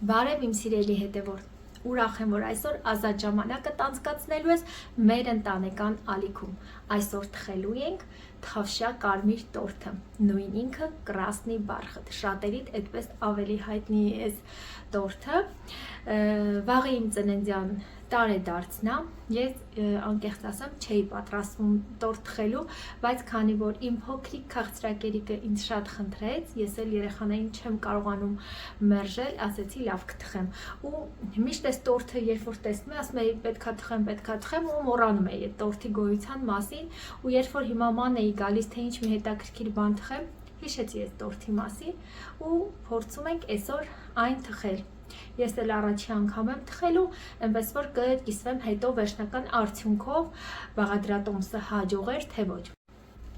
Բարև իմ սիրելի հետևորդ, ուրախ եմ, որ այսօր ազատ ժամանակդ անցկացնելու ես մեր ընտանեկան ալիքում։ Այսօր թխելու ենք թավշյա կարմիր տորթը, նույն ինքը կրասնի բարխտ, շատերիդ այդպես ավելի հայտնի է այս տորթը։ Վաղը իմ ծննդյան տարեդարձն է, ես անկեղծ ասեմ չէի պատրաստվում տորթ թխելու, բայց քանի որ իմ փոքրիկ քաղցրակերիկը ինձ շատ խնդրեց, ես էլ երեխաներին չեմ կարողանում մերժել, ասեցի լավ կթխեմ։ Ու միշտ այս տորթը երբ որ տեսնում եմ, ասում եմ պետքա թխեմ ու մոռանում էի այդ տորթի գոյության մասին, ու երբ որ հիմա ման էի գալիս թե ինչ մի հետաքրքիր բան թխեմ, հիշեցի այս տորթի մասին ու փորձում ենք այսօր այն թխել։ Ես էլ առաջի անգամ եմ թխելու, այնպես որ կկիսվեմ հետո վերջնական արդյունքով բաղադրատոմսը հաջող էր թե ոչ։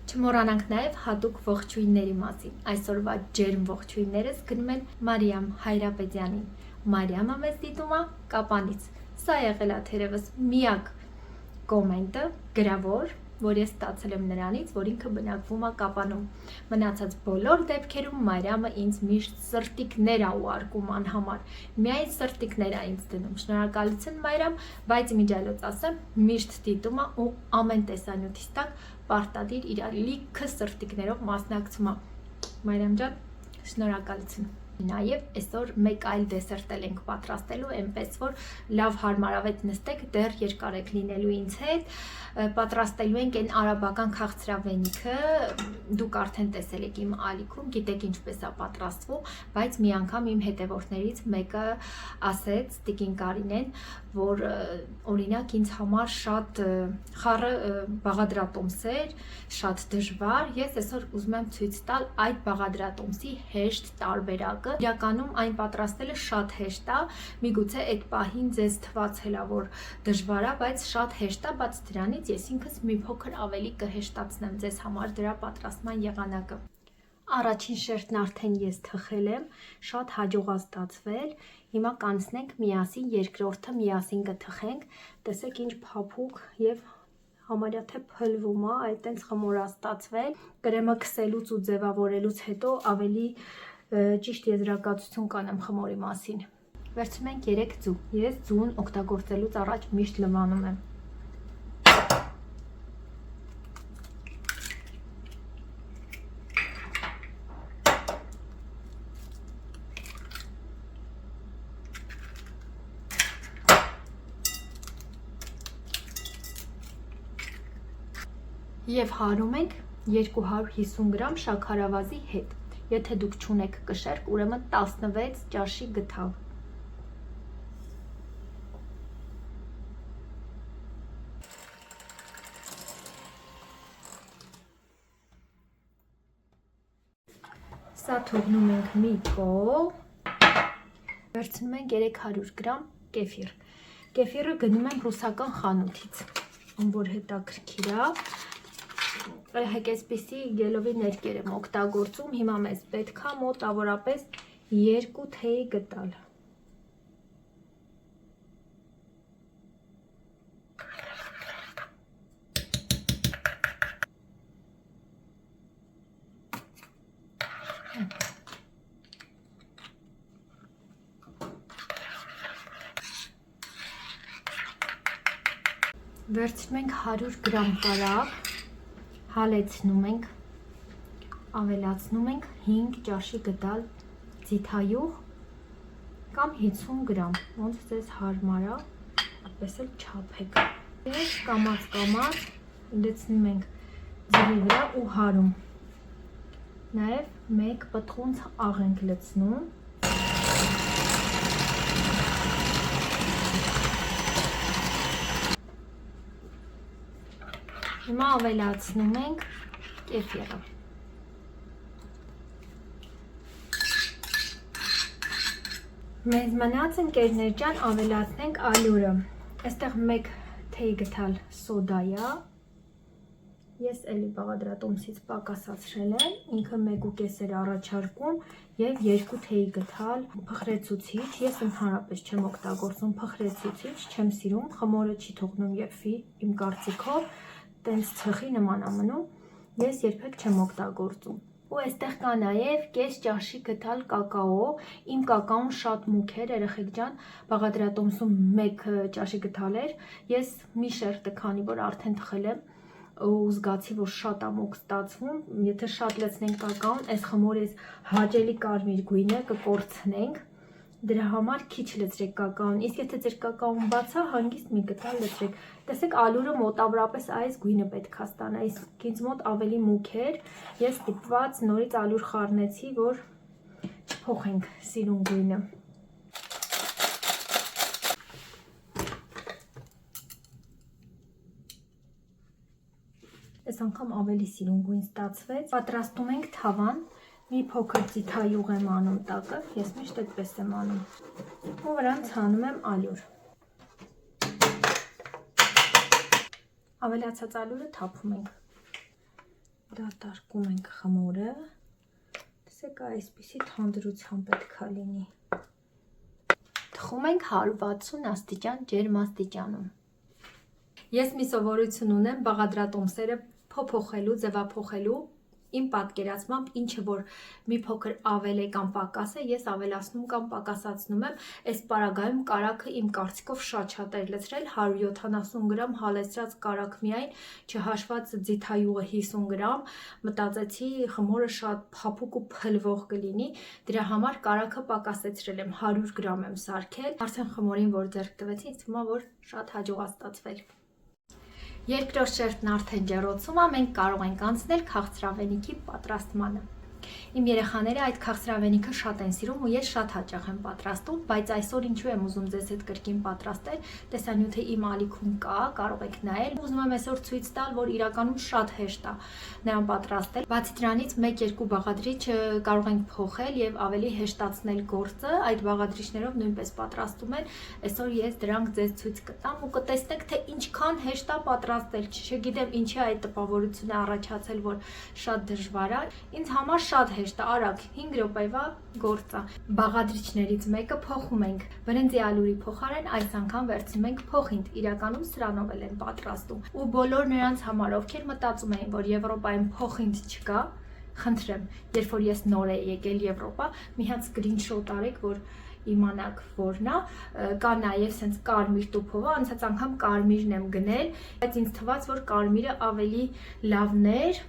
Չմոռանանք նաև հատուկ ողջույնների մասին։ Այսօրվա ջերմ ողջույններս գնում են Մարիամ Հայրապետյանին։ Մարիամը մեզ դիտում է Կապանից։ Սա եղել է թերևս միակ կոմենտը գրավոր, որ ես ստացել եմ նրանից, որ ինքը բնակվում է Կապանում։ Մնացած բոլոր դեպքերում Մարիամը ինձ միշտ սրտիկներ է ուղարկում անհամար։ Միայն սրտիկներ է ինձ դնում։ Շնորհակալություն Մարիամ, բայց իմիջիայլոց ասեմ, միշտ դիտում է ու ամեն տեսանյութից տակ պարտադիր իր լիքը սրտիկներով մասնակցում է։ Մարիամ ջան, շնորհակալություն։ Նաև այսօր մեկ այլ դեսերտ ենք պատրաստելու, այնպես որ լավ հարմարավետ նստեք, դեռ երկար եք լինելու ինձ հետ։ Պատրաստելու ենք այն արաբական քաղցրավենիքը, դուք արդեն տեսել եք իմ ալիքում, գիտեք ինչպես է պատրաստվում, բայց մի անգամ իմ հետևորդներից մեկը ասեց, Տիկին Կարինեն, որ օրինակ ինձ համար շատ խառը բաղադրատոմս էր, շատ դժվար։ Ես այսօր ուզում եմ ցույց տալ այդ բաղադրատոմսի հեշտ տարբերակը։ Իրականում այն պատրաստելը շատ հեշտ է, միգուցե այդ պահին ձեզ թվացել է, որ դժվար է, բայց շատ հեշտ է, բաց դրանից ես ինքս մի փոքր ավելի կհեշտացնեմ ձեզ համար դրա պատրաստման եղանակը։ Առաջին շերտն արդեն ես թխել եմ, շատ հաջող է ստացվել։ Հիմա կանցնենք միասին երկրորդը միասին կթխենք, տեսեք ինչ փափուկ եւ համարյա թե փլվում է, այտենց խմոր է ստացվել։ Կրեմը քսելուց ու ձևավորելուց հետո ավելի ճիշտ եզրակացություն կանեմ խմորի մասին։ Վերցնում ենք 3 ձու։ Ես ձուն օգտագործելուց առաջ միշտ լվանում եմ։ Եվ հարում ենք 250 գրամ շաքարավազի հետ։ Եթե դուք չունեք կշերք, ուրեմն 16 ճաշի գթավ։ Սա թողնում ենք մի կողմ։ Վերցնում ենք 300 գրամ կեֆիր։ Կեֆիրը գնում եմ ռուսական խանութից, որ հետաքրքիր է։ Այսպիսի գելովի ներկեր եմ օգտագործում, հիմա մեզ պետք է մոտավորապես 2 թեյ գտալ։ Վերցնում ենք 100 գրամ կարագ, հալեցնում ենք, ավելացնում ենք 5 ճաշի գդալ ձիթայուղ կամ 50 գրամ, ոնց ձեզ հարմար է, այդպես էլ չափեք։ Ես կամաց լցնում ենք ձրի վրա ու հարում։ Նաև մեկ պտղունց աղ ենք լցնում։ Հիմա ավելացնում ենք կեֆիրը։ Մեզ մնաց ընկերներ ջան ավելացնենք ալյուրը։ Այստեղ 1 թեյ գթալ սոդա է։ Ես էլի բաղադրատոմսից պակասացրել եմ, ինքը 1.5 էր առաջարկում եւ 2 թեյ գթալ փխրեցուցիչ։ Ես ընդհանրապես չեմ օգտագործում փխրեցուցիչ, չեմ սիրում, խմորը չի թողնում եփի իմ կարծիքով, տենց ցխի նման է մնում, ես երբեք չեմ օգտագործում։ Ու այստեղ կա նաև կես ճաշի գտալ կակաո, իմ կակաոն շատ մուգ էր, երեխեք ջան, բաղադրատոմսում 1 ճաշի գտալ էր, ես մի շերտը քանի որ արդեն թխել եմ ու զգացի, որ շատ ամոք ստացվում, եթե շատ լցնենք կակաոն, այս խմորից հաճելի կարմիր գույնը կկորցնենք, դրա համար քիչ լցրեք կակաոն, իսկ եթե ձեր կակաոն բացա, հանգիստ մի գտալ լցրեք, տեսեք ալյուրը մոտավորապես այս գույնը պետք է ստանա, իսկ ինձ մոտ ավելի մուգ էր, ես ստիպված նորից ալյուր խառնեցի, որ չփոխենք սիրուն գույնը։ Այս անգամ ավելի սիրուն գույն ստացվեց։ Պատրաստում ենք թավան, մի փոքր ձիթայուղ եմ անում տակը, ես միշտ այդպես եմ անում, ու վրան ցանում եմ ալյուր։ Ավելացած ալյուրը թափում ենք, դատարկում ենք խմորը, տեսեք այսպիսի թանդրությամբ պետք է լինի։ Թխում ենք 160 աստիճան ջերմաստիճանում։ Ես մի սովորություն ունեմ բաղադրատոմսերը փոփոխելու, ձևափոխելու, իմ պատկերացմամբ ինչը որ մի փոքր ավել է կամ պակաս է, ես ավելացնում կամ պակասացնում եմ, այս պարագայում կարագը իմ կարծիքով շատ էր լցրել, 170 գրամ հալեցրած կարագ միայն, չհաշված ձիթայուղը 50 գրամ, մտածեցի խմորը շատ փափուկ ու փլվող կլինի, դրա համար կարագը պակասեցրել եմ, 100 գրամ եմ սարքել, արդեն խմորին որ ձեռք տվեցի, ինձ թվում է որ շատ հաջող է ստացվել։ Երկրորդ շերտն արդեն ջեռոցում է, մենք կարող ենք անցնել քաղցրավենիքի պատրաստմանը։ Իմ երեխաները այդ քաղցրավենիքը շատ են սիրում ու ես շատ հաճախ եմ պատրաստում, բայց այսօր ինչու եմ ուզում ձեզ հետ կրկին պատրաստել, տեսանյութը իմ ալիքում կա, կարող եք նայել։ Ուզում եմ այսօր ցույց տալ, որ իրականում շատ հեշտ է նրան պատրաստել։ Բացի դրանից 1-2 բաղադրիչ կարող ենք փոխել եւ ավելի հեշտացնել գործը, այդ բաղադրիչներով նույնպես պատրաստում են։ Այսօր ես դրանք ձեզ ցույց կտամ ու կտեսնեք, թե ինչքան հեշտ է պատրաստել։ Չգիտեմ ինչի այդ տպավորությունը առաջացել, որ շատ դժվար է։ Ինձ համար շատ հեշտ է, արագ 5 րոպեվա գործ է։ Բաղադրիչներից մեկը փոխում ենք։ Բրինձի ալյուրի փոխարեն այս անգամ վերցնում ենք փոխինդ, իրականում սրանով էլ են պատրաստում։ Ու բոլոր նրանց համար, ովքեր մտածում էին, որ Եվրոպայում փոխինդ չկա, խնդրեմ, երբ որ ես նոր եի եկել Եվրոպա, մի հատ սկրինշոտ արեք, որ իմանաք որն է, կա նաև սենց կարմիր տուփով, անցած անգամ կարմիրն եմ գնել, բայց ինձ թվաց, որ կարմիրը ավելի լավն էր։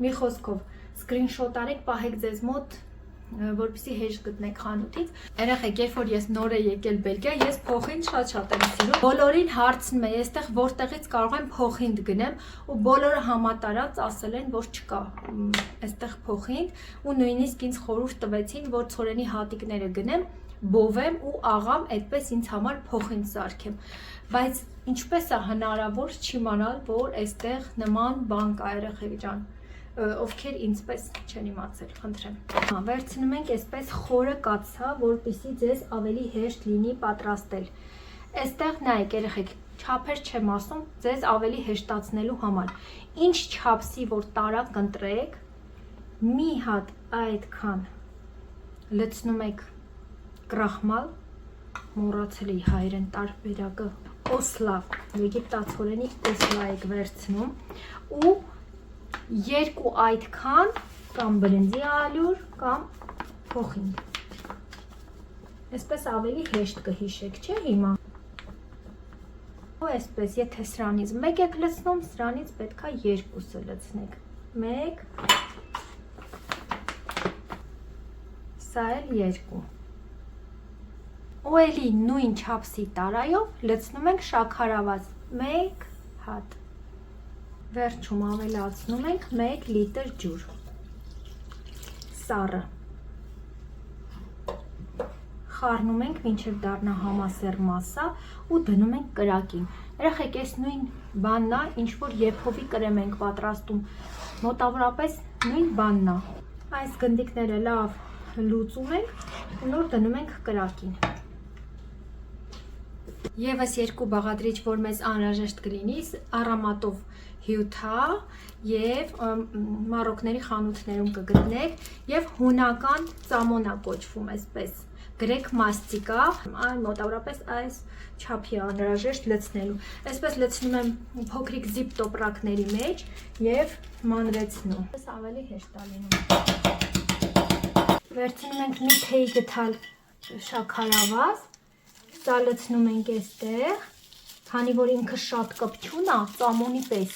Մի խոսքով սկրինշոտ արեք, պահեք ձեզ մոտ, որպեսզի հեշտ գտնեք խանութից։ Երեխեք, երբ որ ես նոր եմ եկել Բելգիա, ես փոխինդ շատ եմ սիրում։ Բոլորին հարցնում եմ, այստեղ որտեղից կարող եմ փոխինդ գնեմ, ու բոլորը համատարած ասել են, որ չկա այստեղ փոխինդ, ու նույնիսկ ինձ խորհուրդ տվեցին, որ ցորենի հատիկները գնեմ, բովեմ ու աղամ այդպես ինձ համար փոխինդ սարքեմ։ Բայց ինչպես է հնարավոր չիմանալ, որ այստեղ նման բան կա, երեխեք ջան, ովքեր ինձպես չեն իմացել, խնդրեմ։ Վերցնում ենք այսպես խորը կաթսա, որպեսզի ձեզ ավելի հեշտ լինի պատրաստել։ Այստեղ նայեք, երեխեք, չափեր չեմ ասում, ձեզ ավելի հեշտացնելու համար։ Ինչ չափսի որ տարակ ընտրեք, մի հատ այդքան լցնում եք կրախմալ, մոռացել էի հայերեն տարբերակը, օսլա, եգիպտացորենի օսլա եք վերցնում ու 2 այդքան կամ բրինձի ալյուր կամ փոխինդ։ Այսպես ավելի հեշտ կհիշեք, չէ՞ հիմա։ Ու այսպես, եթե սրանից 1 եք լցնում, սրանից պետք է 2-ը լցնեք։ 1, սա էլ 2։ Ու էլի նույն չափսի տարայով լցնում ենք շաքարավազ 1 հատ։ Վերջում ավելացնում ենք 1 լիտր ջուր, սառը, խառնում ենք մինչև դառնա համասեռ մասսա ու դնում ենք կրակին։ Երեխեք, այս նույն բանն է, ինչ որ եփովի կրեմ ենք պատրաստում, մոտավորապես նույն բանն է։ Այս գնդիկները լավ լուծում ենք ու նոր դնում ենք կրակին։ Եվս 2 բաղադրիչ, որ մեզ անհրաժեշտ կլինի, առամատով հյութա եւ մարոկների խանութներում կգտնեք եւ հունական ծամոնա կոչվում այսպես գրեք մաստիկա, այն մոտավորապես այս չափի անհրաժեշտ լցնելու։ Այսպես լցնում եմ փոքրիկ զիպ տոպրակների մեջ եւ մանրեցնում։ Այս ավելի հեշտ է լինում։ Վերցնում ենք մի թեյ գթալ շաքարավազ, ծալեցնում ենք այստեղ, քանի որ ինքը շատ կպչուն է, ծամոնի պես։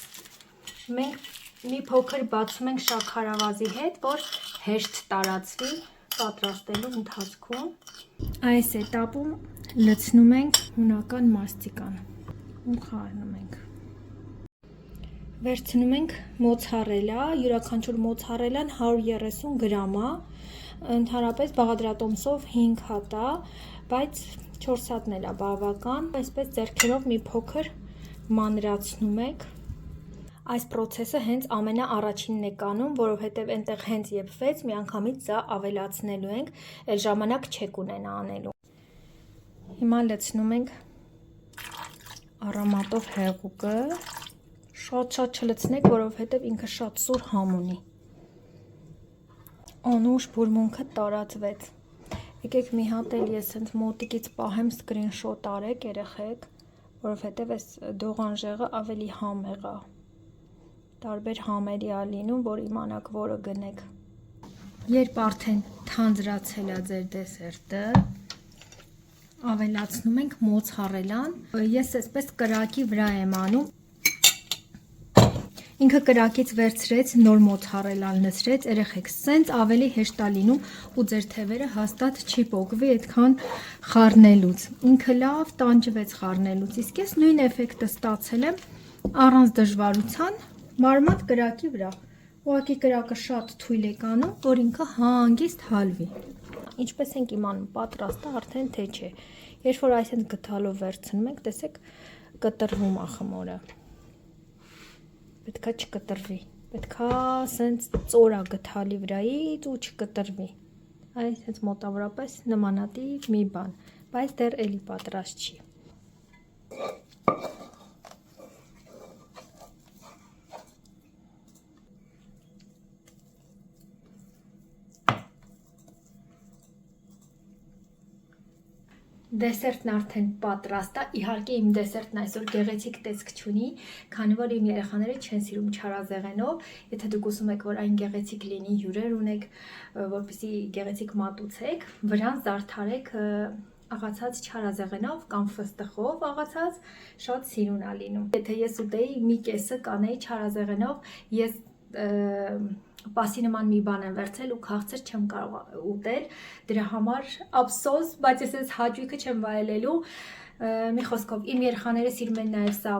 Մենք մի փոքր բացում ենք շաքարավազի հետ, որ հեշտ տարածվի պատրաստելու ընթացքում։ Այս էտապում լցնում ենք հունական մաստիկան ու խառնում ենք։ Վերցնում ենք մոցարելա, յուրաքանչյուր մոցարելան 130 գրամ է, ընդհանրապես բաղադրատոմսով 5 հատ է, բայց 4 հատն էլ է բավական, այսպես ձեռքերով մի փոքր մանրացնում եք։ Այս process-ը հենց ամենաառաջինն է կանում, որովհետև այնտեղ հենց եփվեց, միանգամից սա ավելացնելու ենք, այլ ժամանակ չեք ունենա անելու։ Հիմա լցնում ենք արամատով հեղուկը, շատ չլցնեք, որովհետև ինքը շատ սուր համ ունի։ Անուշ բուրմունքը տարածվեց։ Եկեք մի հատ էլ ես հենց մոտիկից պահեմ, սկրինշոտ արեք երեխեք, որովհետև այս դողանժեղը ավելի համեղ է։ Տարբեր համերի է լինում, որ իմանաք որը գնեք։ Երբ արդեն թանձրացել է ձեր դեսերտը, ավելացնում ենք մոցարելան։ Ես այսպես կրակի վրա եմ անում։ Ինքը կրակից վերցրեց, նոր մոցարելան լցրեց, երեխեք, սենց ավելի հեշտ է լինում ու ձեր թևերը հաստատ չի պոկվի այդքան խառնելուց։ Ինքը լավ տանջվեց խառնելուց, իսկ ես նույն էֆեկտը ստացել եմ առանց դժվարության մարմատ կրակի վրա։ Ուղղակի կրակը շատ թույլ եք անում, որ ինքը հանգիստ հալվի։ Ինչպես ենք իմանում, պատրաստ է արդեն թե չէ։ Երբ որ այսպես գթալով վերցնում եք, տեսեք, կտրվում է խմորը։ Պետքա չկտրվի։ Պետքա սենց ծորա գթալի վրայից ու չկտրվի։ Այս հենց մոտավորապես նմանատիպ մի բան, բայց դեռ էլի պատրաստ չի։ Դեսերտն արդեն պատրաստ է, իհարկե իմ դեսերտն այսօր գեղեցիկ տեսք չունի, քանի որ իմ երեխաները չեն սիրում չարազեղենով, եթե դուք ուզում եք, որ այն գեղեցիկ լինի, հյուրեր ունեք, որպեսզի գեղեցիկ մատուցեք, վրան զարդարեք աղացած չարազեղենով կամ ֆստխով աղացած, շատ սիրուն է լինում։ Եթե ես ուտեի, մի կեսը կանեի չարազեղենով, ես պասի նման մի բան եմ վերցել ու քաղցր չեմ կարող ուտել, դրա համար ափսոս, բայց ես այս հաճույքը չեմ վայելելու։ Մի խոսքով, իմ երեխաները սիրում են նաև սա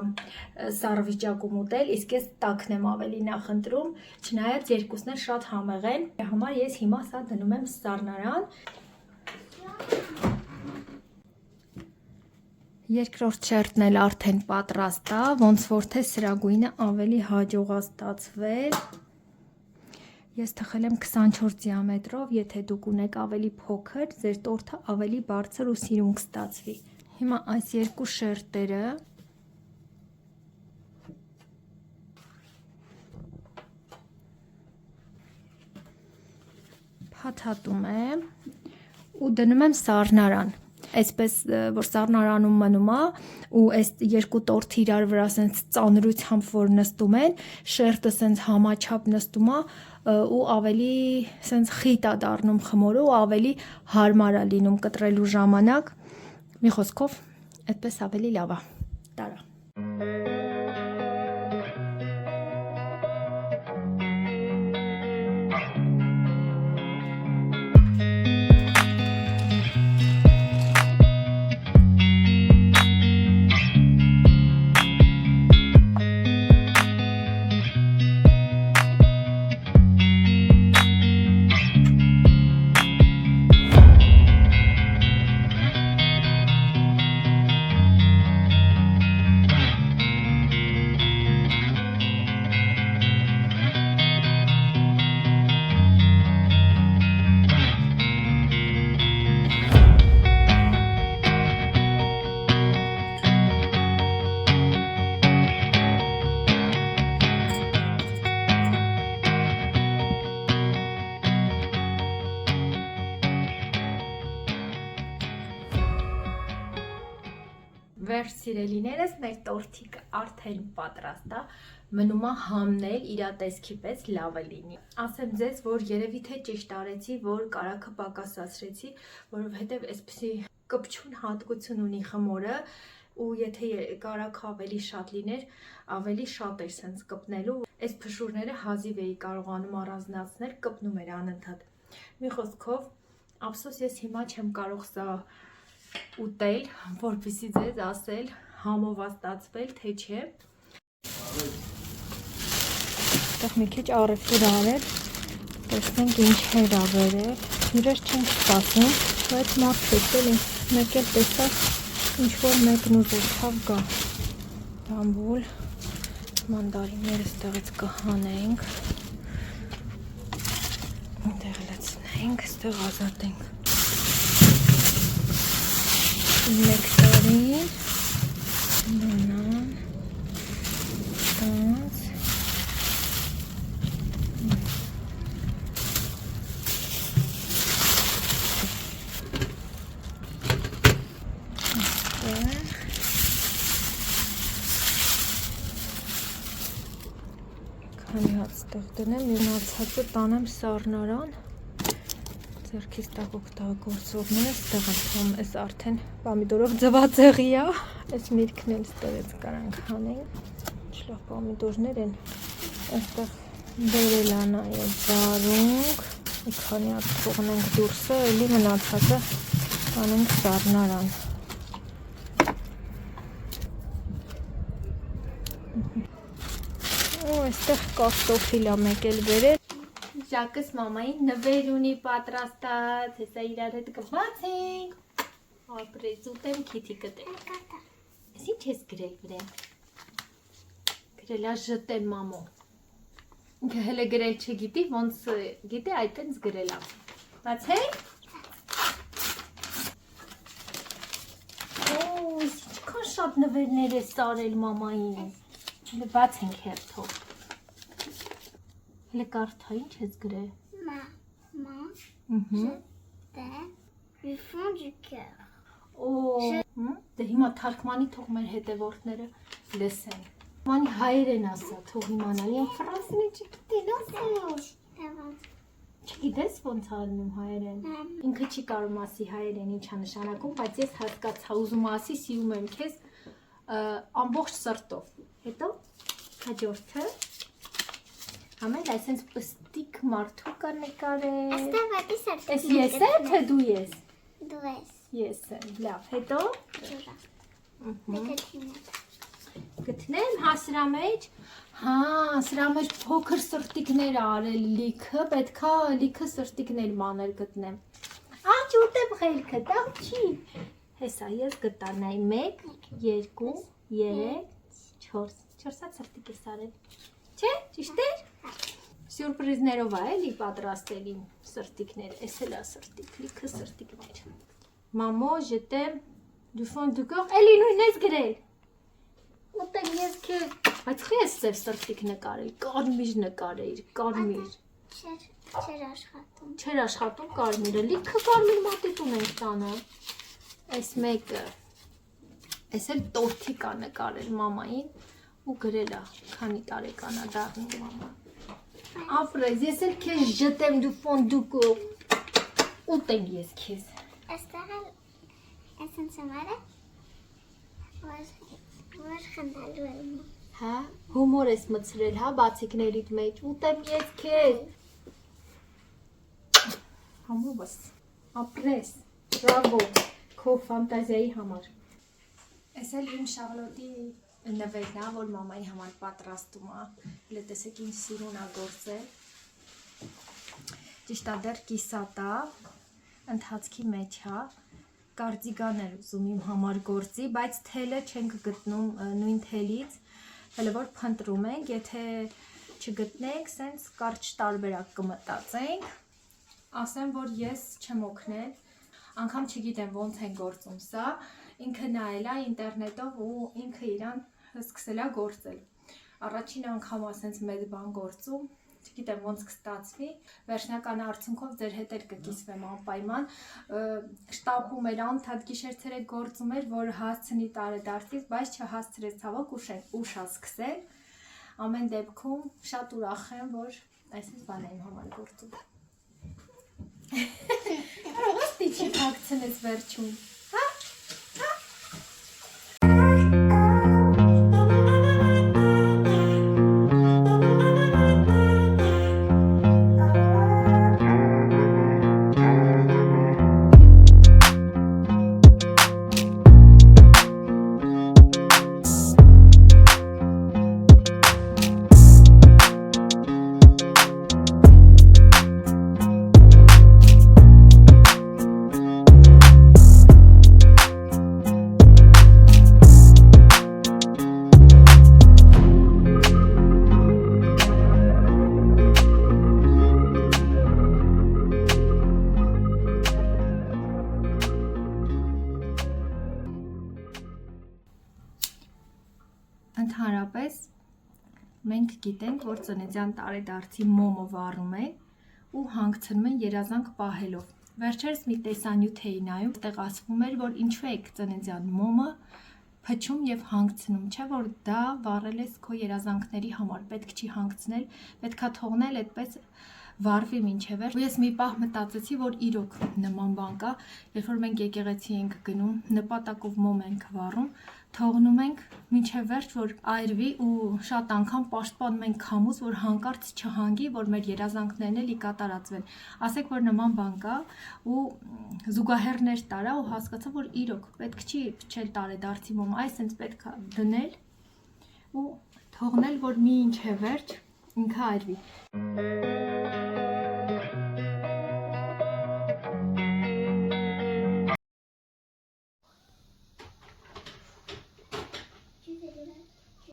սառը վիճակում ուտել, իսկ ես տաքն եմ ավելի նախընտրում, չնայած երկուսն էլ շատ համեղ են, դրա համար ես հիմա սա դնում եմ սառնարան։ Երկրորդ շերտն էլ արդեն պատրաստ է, ոնց որ թե սրագույնը ավելի հաջող է ստացվել։ Ես թխել եմ 24 դիամետրով, եթե դուք ունեք ավելի փոքր, ձեր տորթը ավելի բարձր ու սիրուն կստացվի։ Հիմա այս երկու շերտերը փաթաթում եմ ու դնում եմ սառնարան։ Այսպես որ սառնարանում մնում է ու այս երկու տորթը իրար վրա սենց ծանրությամբ որ նստում են, շերտը սենց համաչափ նստում է ու ավելի սենց խիտ է դառնում խմորը ու ավելի հարմար է լինում կտրելու ժամանակ։ Մի խոսքով, այդպես ավելի լավ է։ Տարա։ Վերջ սիրելիներս, մեր տորթիկը արդեն պատրաստ է, մնում է համնել իր տեսքի պես լավը լինի։ Ասեմ ձեզ, որ երևի թե ճիշտ արեցի, որ կարագը պակասացրեցի, որովհետև այսպեսի կպչուն հատկություն ունի խմորը, ու եթե կարագը ավելի շատ լիներ, ավելի շատ էր սենց կպնելու, այս փշուրները հազիվ էի կարողանում առանձնացնել, կպնում էր անընդհատ։ Մի խոսքով, ափսոս ես հիմա չեմ կարող սա ուտել, որպեսզի ձեզ ասել, համովաստացվել, թե չէ։ Այդտեղ մի քիչ առևտուր արել, տեսնենք ինչեր ա վերել, իրար չենք սպասում, բայց մարդուց էլի, մեկ էլ տեսա, ինչ-որ մեկն ուզեցավ գա, բամբուլ, մանդարինները ստեղից կհանենք, դեղ լցնենք, ստեղ ազատենք, նեկտարին, բանան, տանց, քանի հատ ստեղ դնեմ, մնացածը տանեմ սառնարան, ձեռքից տակ օգտագործողները ստեղ եմ, այս արդեն պամիդորով ձվածեղի է, այս միրգն էլ ստեղից կարանք հանենք, չլավ պամիդորներ են, այստեղ բերել է նաև զարունգ, մի քանի հատ թողնենք դուրսը, էլի մնացածը տանենք սառնարան։ Ու այստեղ կարտոֆիլ է մեկ էլ բերել։ Ժակս մամային նվեր ունի պատրաստած, հեսա իրար հետ կբացենք։ Ապրես ուտեմ, քիթի կտեմ։ Ես ինչ ես գրել վրեն։ Գրել է ժտեմ մամո։ Ինքը հələ գրել չգիտի, ոնց գիտի այդտենց գրել է։ Բացենք։ Օ, ինչքան շատ նվերներ է սարել մամային։ Հələ բացենք հերթով։ Հələ կարդա, ինչ ես գրել։ Maman, je t'aime du fond du cœur. Օ, դե հիմա թարգմանի թող մեր հետևորդները լսեն։ Մանի հայեր են ասա, թող իմանալ, են ֆրանսին չգիտի, լասոש։ Չգիտես ոնց ալնում հայերեն։ Ինքը չի կարող ասի հայերեն ինչա նշանակում, բայց ես հասկացա, ուզում ասի, սիրում եմ քեզ ամբողջ սրտով։ Հետո հաջորդը համել այսենց պստիկ մարդու կա նկարել։ Այստեղ ատի սարքին։ Ես ես է, թե դու ես։ Դու ես։ Ես եմ, լավ, հետո Ջուրա։ գտնեմ, հա սրա մեջ, հա, սրա մեջ փոքր սրտիկներ արել լիքը, պետքա լիքը սրտիկներ մանր գտնեմ։ Աչ ուտեմ խելքը, դա չի։ Հեսա ես գտա նայ 1, 2, 3, 4, 4 սրտիկ ես արել։ Չէ, ճիշտ է։ Սյուրպրիզներով է էլի պատրաստել իմ սրտիկներ, էս էլ է սրտիկ, լիքը սրտիկներ։ Մամո, j't'aime du fond du cœur, էլի նույնն ես գրել։ Ուտեմ ես քեզ, բայց խի ես ծև սրտիկ նկարել, կարմիր նկարել, կարմիր։ Չեր աշխատում։ Չեր աշխատում կարմիրը, լիքը կարմիր մատիտ ունենք տանը։ Այս մեկը, այս էլ տորթիկ է նկարել մամային ու գրել է, քանի տարեկան է դառնում մամա։ Ապրես, ես էլ քեզ j't'aime du fond du cœur, ուտեմ ես քեզ։ Այստեղ էլ այսինչ ամարը, որ խնդալու եմ։ Հա, հումոր ես մցրել, հա, բացիկներիդ մեջ, ուտեմ ես քեզ։ Համովս, ապրես, բրավո, քո ֆանտազիայի համար։ Այս էլ իմ Շարլոտի նվերն է, որ մամայի համար պատրաստում է, լե տեսեք ինչ սիրուն է գործել։ Ճիշտ է դեռ կիսատ է, ընթացքի մեջ է, կարդիգան էր ուզում իմ համար գործի, բայց թելը չենք գտնում նույն թելից, հələ որ փնտրում ենք, եթե չգտնենք, սենց կարճ տարբերակ կմտածենք, ասեմ, որ ես չեմ օգնել, անգամ չգիտեմ ոնց են գործում սա, ինքը նայել է ինտերնետով ու ինքը իրան սկսել է գործել։ Առաջին անգամ ասենց մեծ բան գործում, Չգիտեմ ոնց կստացվի, վերջնական արդյունքով ձեր հետ էլ կկիսվեմ անպայման, շտապում էր, անդադ գիշեր-ցերեկ գործում էր, որ հասցնի տարեդարձից, բայց չհասցրեց ցավոք ուշ ա սկսել, ամեն դեպքում շատ ուրախ եմ, որ այսպես բան եմ համար գործում։ Ըստի չի հագցնես վերջում, հա? Ընդհանրապես մենք գիտենք, որ ծննդյան տարեդարձի մոմը վառում են ու հանգցնում են երազանք պահելով։ Վերջերս մի տեսանյութ էի նայում, այդտեղ ասվում էր, որ ինչու եք ծննդյան մոմը փչում եւ հանգցնում, չէ՞ որ դա վառել ես քո երազանքների համար, պետք չի հանգցնել, պետքա թողնել այդպես վառվի մինչև վերջ։ Ու ես մի պահ մտածեցի, որ իրոք նման բան կա, երբ որ մենք եկեղեցի ենք գնում, նպատակով մոմ ենք վառում, թողնում ենք մինչև վերջ, որ այրվի ու շատ անգամ պաշտպանում ենք քամուց, որ հանկարծ չհանգի, որ մեր երազանքներն էլի կատարածվեն։ Ասեք, որ նման բան կա ու զուգահեռներ տարա ու հասկացա, որ իրոք պետք չի փչել տարեդարձի մոմ, այսինքն պետք է դնել ու թողնել, որ մինչև վերջ ինքը այրվի։